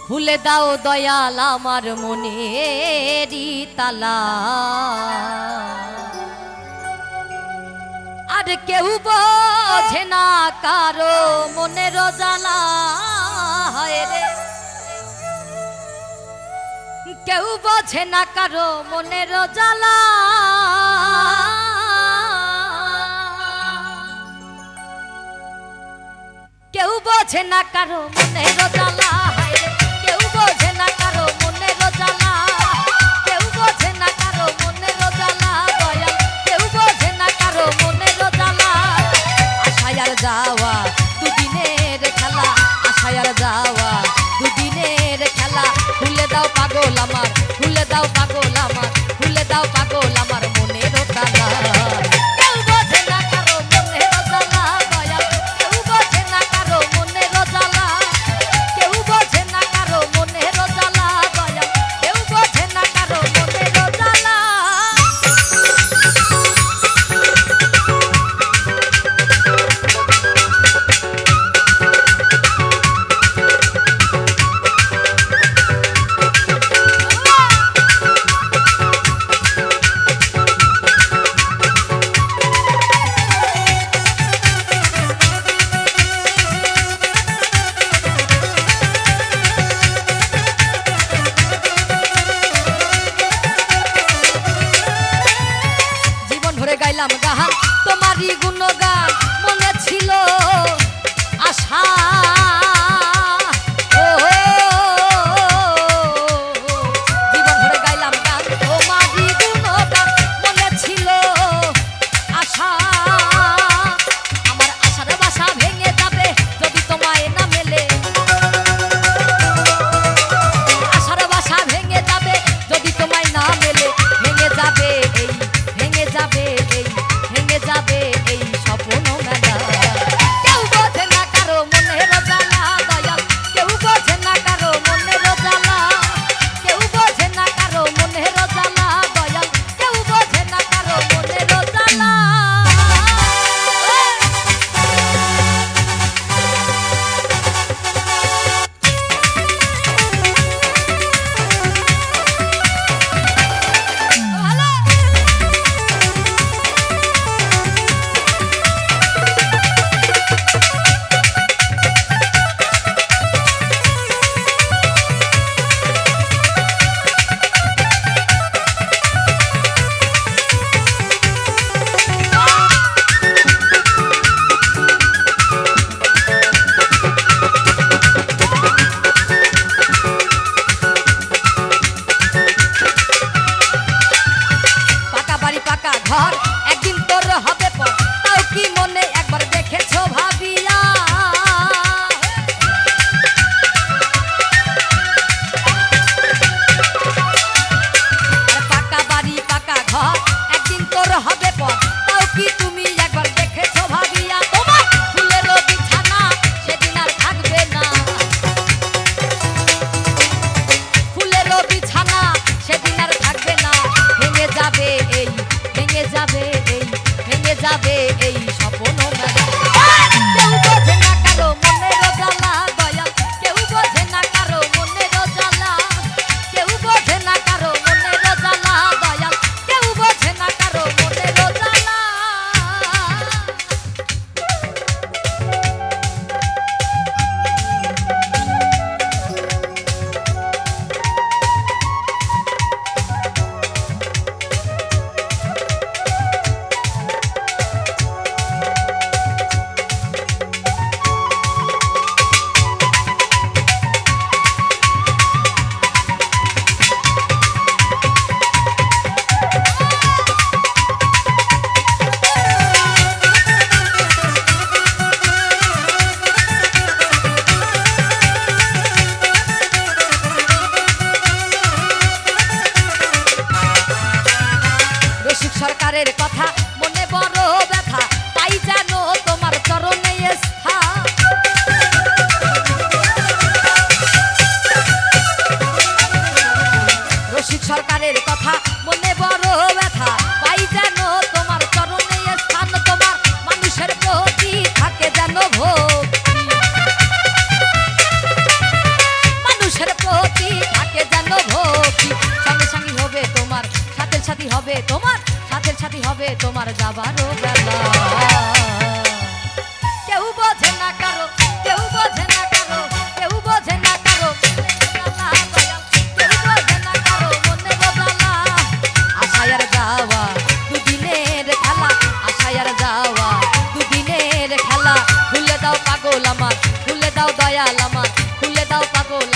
খুলে দাও দয়াল আমার মনেরই তালা। আর কেউ বোঝে না কারো মনের জ্বালা, রে কেউ বোঝে না কারো মনের জ্বালা। কেউ বোঝে না কারো মনের জ্বালা, কেউ বোঝে না কারো মনের জ্বালা, কেউ বোঝে না কারো মনের জ্বালা দয়াল, কেউ বোঝে না কারো মনের জ্বালা। আশায় আর যাওয়া দুদিনের খেলা, আশায় আর যাওয়া দুদিনের খেলা। খুলে দাও পাগল আমার, খুলে দাও পাগল আমার, খুলে দাও পাগল আমার মনের তালা। কেউ বোঝে না কারো মনের জ্বালা দয়াল, কেউ বোঝে না কারো মনের জ্বালা, কেউ বোঝে না কারো মনের জ্বালা দয়াল, কেউ বোঝে না কারো মনের জ্বালা। গাইলাম গান তোমারই গুণগান, মনে ছিল আশা জীবন ভরে গাইলাম গান তোমারই গুণগান, মনে ছিল আশা। আমার আশার বাসা ভেঙে যাবে যদি তোমায় না মেলে, আশার বাসা ভেঙে যাবে যদি তোমায় না মেলে। ভেঙে যাবে এই, ভেঙে যাবে এই, ভেঙে যাবে এই স্বপ্ন মেলা। কেউ বোঝে না কারো মনের জ্বালা দয়াল, কেউ বোঝে না কারো মনের জ্বালা, কেউ বোঝে না কারো মনের জ্বালা দয়াল, কেউ বোঝে না কারো মনের জ্বালা। ঘর একদিন তোর হবে পর, তাও কি মনে একবার দেখেছো ভাবিয়া? পাকা বাড়ি পাকা ঘর একদিন তোর হবে পর, তাও কি তুমি একবার দেখেছো ভাবিয়া? তোমার ফুলেরও বিছানা সেদিন আর থাকবে না, ফুলেরও বিছানা সেদিন আর থাকবে না। ভেঙে যাবে এই, ভেঙে যাবে এই, ভেঙে যাবে এই স্বপ্ন মেলা। কেউ বোঝে না কারো মনের জ্বালা দয়াল, কেউ বোঝে না কারো মনের জ্বালা, কেউ বোঝে না কারো মনের জ্বালা দয়াল, কেউ বোঝে না কারো মনের জ্বালা। সরকারের কথা মনে বড় ব্যথা, তাই জানো তোমার চরণে স্থা। রসিক সরকারের কথা মনে বড় ব্যথা, তাই জানো তোমার চরণে স্থান। তোমার মানুষের প্রতি থাকে যেন ভক্তি, মানুষের আমার যাবারও বেলা। কেউ বোঝে না কারো, কেউ বোঝে না কারো, কেউ বোঝে না কারো কেউ বোঝে না কারো মনের জ্বালা। আশায় আর যাওয়া দুদিনের খেলা, আশায় আর যাওয়া দুদিনের খেলা। খুলে দাও পাগল আমার, খুলে দাও দয়াল আমার, খুলে দাও পাগল